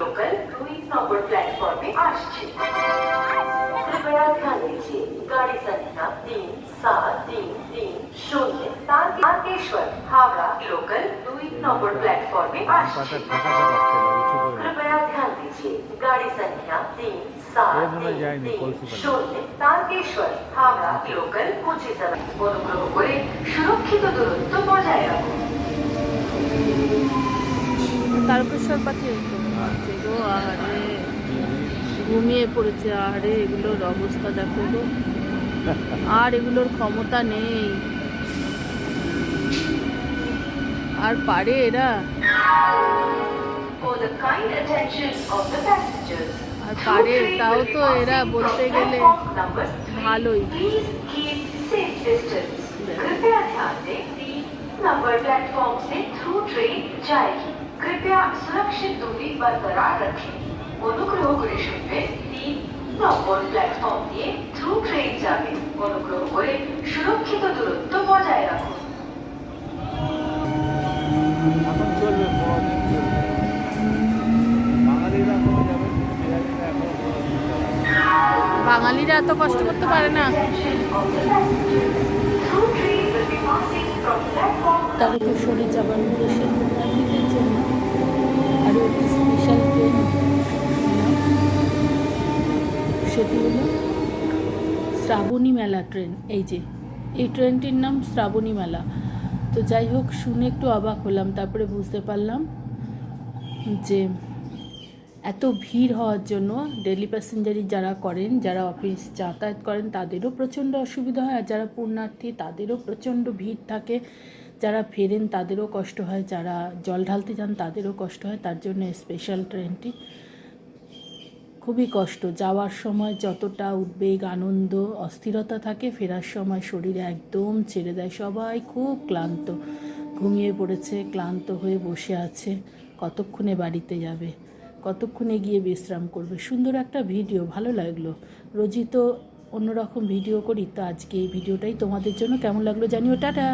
Local 2 number platform में আসছে कृपया ध्यान दीजिए गाड़ी संख्या 3733 Tarakeswar Howrah local 2 number platform में আসছে कृपया ध्यान दीजिए गाड़ी संख्या 3733 तारकेश्वर हावड़ा लोकल পৌঁছে যাবে অনুগ্রহ করে সুরক্ষিত দূরত্ব বজায় রাখুন তারকেশ্বর পাঠিয়ে গো আহারে ঘুমিয়ে পড়েছে আহারে এগুলোর অবস্থা দেখো গো আর এগুলোর ক্ষমতা নেই আর পারে এরা আর পারে তাও তো এরা বলতে গেলে ভালোই नंबर प्लेटफॉर्म से थ्रू ट्रेन जाएगी कृपया सुरक्षित दूरी बरकरार रखें অনুগ্রহ করে শুনবেন 3 নম্বর প্ল্যাটফর্ম দিয়ে থ্রু ট্রেন যাবে অনুগ্রহ করে সুরক্ষিত দূরত্ব বজায় রাখুন এখন চলবে বাঙালিরা এত কষ্ট করতে পারে না তারকেশ্বরে যাবার উদ্দেশ্যে প্রধানমন্ত্রীদের জন্য আরও একটি স্পেশাল ট্রেন সেটি হলো শ্রাবণী মেলা ট্রেন এই ট্রেনটির নাম শ্রাবণী মেলা তো যাই হোক শুনে একটু অবাক হলাম তারপরে বুঝতে পারলাম যে এত ভিড় হওয়ার জন্য ডেলি প্যাসেঞ্জারি যারা করেন যারা অফিস যাতায়াত করেন তাদেরও প্রচণ্ড অসুবিধা হয় আর যারা পুণ্যার্থী তাদেরও প্রচণ্ড ভিড় থাকে যারা ফেরেন তাদেরও কষ্ট হয় যারা জল ঢালতে যান তাদেরও কষ্ট হয় তার জন্য স্পেশাল ট্রেনটি খুবই কষ্ট যাওয়ার সময় যতটা উদ্বেগ আনন্দ অস্থিরতা থাকে ফেরার সময় শরীরে একদম ছেড়ে দেয় সবাই খুব ক্লান্ত ঘুমিয়ে পড়েছে ক্লান্ত হয়ে বসে আছে কতক্ষণে বাড়িতে যাবে কতক্ষণে গিয়ে বিশ্রাম করবে সুন্দর একটা ভিডিও ভালো লাগলো রোজই তো অন্যরকম ভিডিও করি তো আজকে এই ভিডিওটাই তোমাদের জন্য কেমন লাগলো জানিও টাটা।